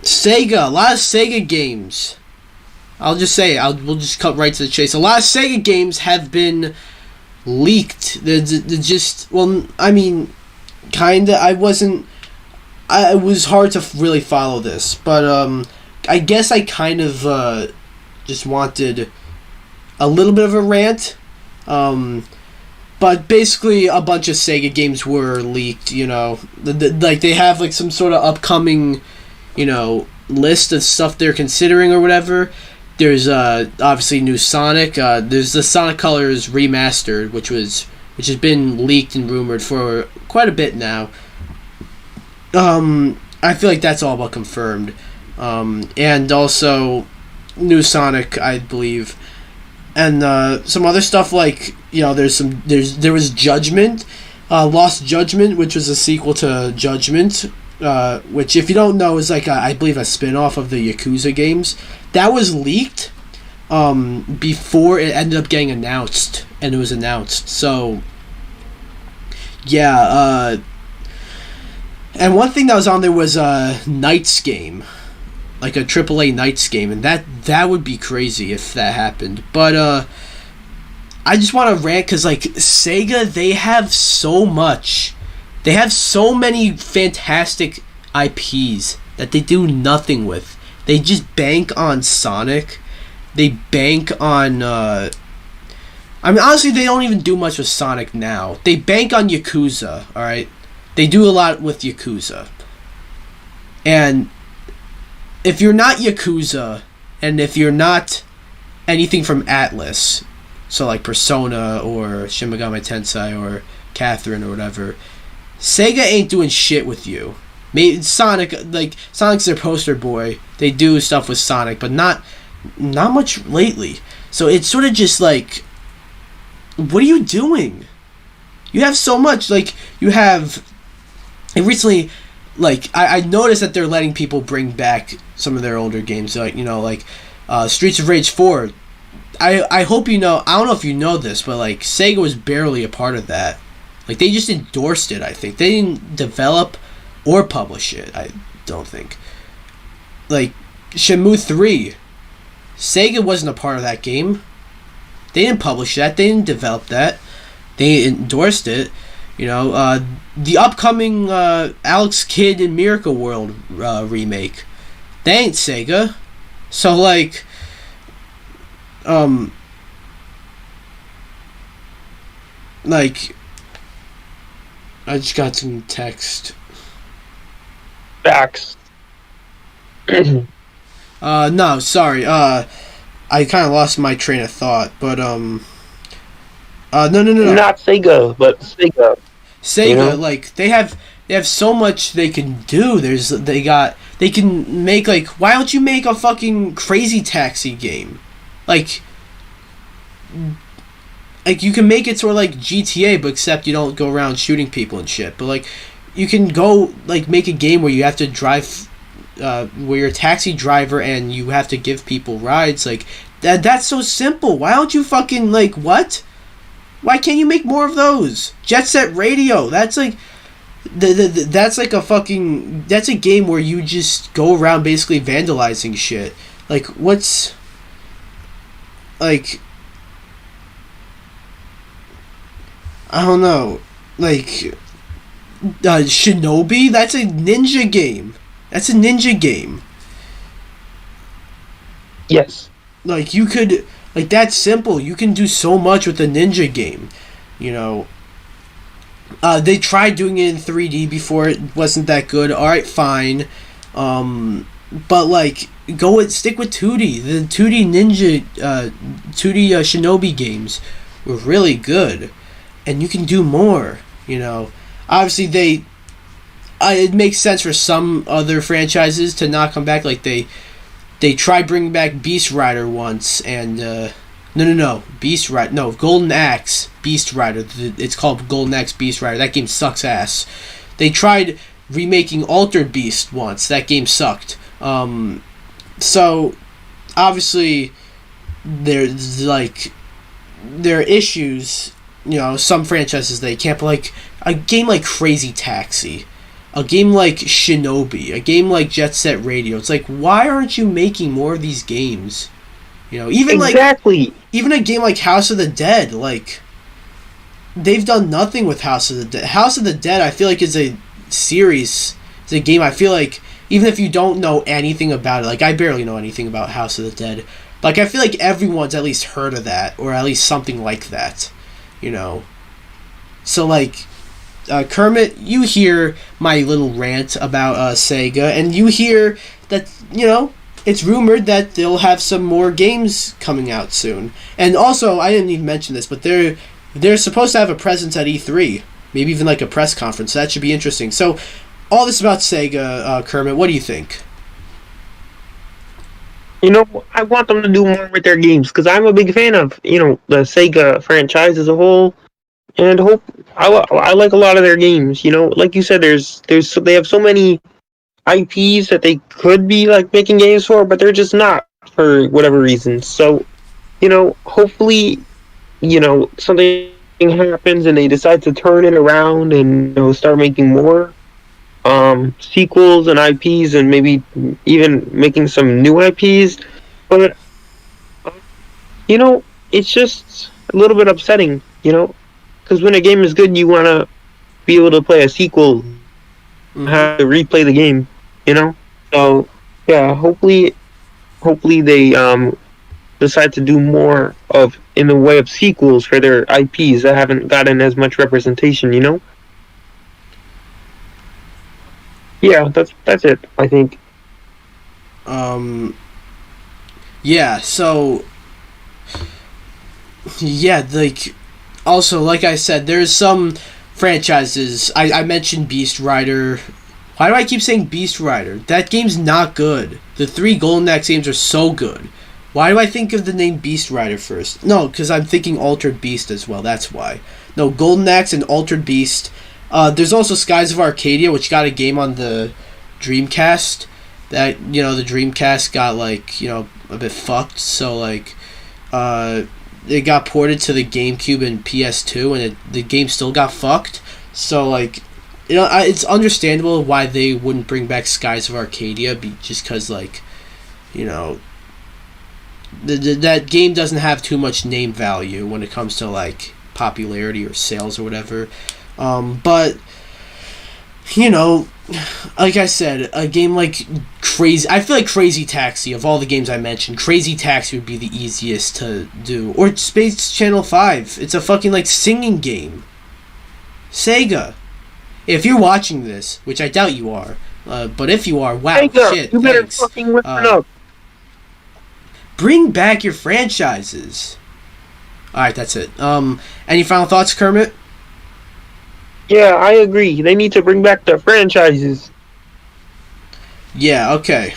Sega, a lot of Sega games. I'll just say we'll just cut right to the chase. A lot of Sega games have been leaked. They're just, well, I mean, kinda. It was hard to really follow this, but I guess I kind of just wanted a little bit of a rant. But basically, a bunch of Sega games were leaked. Like they have like some sort of upcoming, list of stuff they're considering or whatever. There's obviously new Sonic. There's the Sonic Colors remastered, which has been leaked and rumored for quite a bit now. I feel like that's all but confirmed. And also new Sonic, I believe, and some other stuff like there was Judgment, Lost Judgment, which was a sequel to Judgment. Which, if you don't know, is like I believe a spin-off of the Yakuza games. That was leaked before it ended up getting announced, and it was announced. So, yeah. And one thing that was on there was a Knights game, like a AAA Knights game, and that would be crazy if that happened. But I just want to rant because like Sega, they have so much. They have so many fantastic IPs that they do nothing with. They just bank on Sonic. They bank on... I mean, honestly, they don't even do much with Sonic now. They bank on Yakuza, alright? They do a lot with Yakuza. And if you're not Yakuza, and if you're not anything from Atlas, so like Persona or Shin Megami Tensei or Catherine or whatever... Sega ain't doing shit with you. Sonic, like Sonic's their poster boy. They do stuff with Sonic, but not much lately. So it's sort of just like, what are you doing? You have so much. Like you have, and recently, like I noticed that they're letting people bring back some of their older games. Like Streets of Rage 4. I hope you know. I don't know if you know this, but like Sega was barely a part of that. Like, they just endorsed it, I think. They didn't develop or publish it, I don't think. Like, Shenmue 3. Sega wasn't a part of that game. They didn't publish that. They didn't develop that. They endorsed it. The upcoming Alex Kidd in Miracle World remake. They ain't Sega. So, like... I just got some text. Facts. No, sorry. I kind of lost my train of thought, but no. Not Sega, but Sega. Sega, like they have so much they can do. They can make like, why don't you make a fucking Crazy Taxi game, like you can make it sort of like GTA, but except you don't go around shooting people and shit. But like, you can go like make a game where you have to drive, where you're a taxi driver and you have to give people rides. Like that's so simple. Why don't you fucking like what? Why can't you make more of those? Jet Set Radio. That's like, that's like a fucking. That's a game where you just go around basically vandalizing shit. Like what's like. I don't know, like, Shinobi? That's a ninja game. Yes. Like, you could, like, that's simple. You can do so much with a ninja game, They tried doing it in 3D before, it wasn't that good. Alright, fine. But, like, stick with 2D. The 2D ninja, 2D Shinobi games were really good. And you can do more, Obviously, it makes sense for some other franchises to not come back. Like, they tried bringing back Beast Rider once, and, no, Beast Rider, no, Golden Axe, Beast Rider, it's called Golden Axe Beast Rider, that game sucks ass. They tried remaking Altered Beast once, that game sucked. So, obviously, there's, like, there are issues. Some franchises they can't, but like a game like Crazy Taxi, a game like Shinobi, a game like Jet Set Radio. It's like, why aren't you making more of these games? You know, even Exactly. even a game like House of the Dead, like they've done nothing with House of the Dead. House of the Dead, I feel like is a series, it's a game. I feel like even if you don't know anything about it, like I barely know anything about House of the Dead, like I feel like everyone's at least heard of that or at least something like that, you know. So like, Kermit, you hear my little rant about Sega, and you hear that, you know, it's rumored that they'll have some more games coming out soon. And also, I didn't even mention this, but they're supposed to have a presence at E3, maybe even like a press conference. So that should be interesting. So, all this about Sega, Kermit, what do you think? You know, I want them to do more with their games because I'm a big fan of the Sega franchise as a whole, and hope I like a lot of their games. You know, like you said, they have so many IPs that they could be like making games for, but they're just not for whatever reason. So, hopefully, something happens and they decide to turn it around and start making more sequels and IPs and maybe even making some new IPs. But it's just a little bit upsetting, because when a game is good, you want to be able to play a sequel, have to replay the game, So yeah, hopefully they decide to do more of in the way of sequels for their IPs that haven't gotten as much representation, Yeah, that's it, I think. Yeah, so yeah, like also like I said, there's some franchises. I mentioned Beast Rider. Why do I keep saying Beast Rider? That game's not good. The 3 Golden Axe games are so good. Why do I think of the name Beast Rider first? No, because I'm thinking Altered Beast as well. That's why. No, Golden Axe and Altered Beast. There's also Skies of Arcadia, which got a game on the Dreamcast. That, the Dreamcast got, like, a bit fucked. So, like, it got ported to the GameCube and PS2, and the game still got fucked. So, like, it's understandable why they wouldn't bring back Skies of Arcadia, just because, like, that game doesn't have too much name value when it comes to, like, popularity or sales or whatever. But, like I said, a game like I feel like Crazy Taxi, of all the games I mentioned, Crazy Taxi would be the easiest to do. Or Space Channel 5. It's a fucking, like, singing game. Sega. If you're watching this, which I doubt you are, but if you are, wow, Sega, shit, you better thanks. fucking listen up. Bring back your franchises. Alright, that's it. Any final thoughts, Kermit? Yeah, I agree. They need to bring back the franchises. Yeah, okay.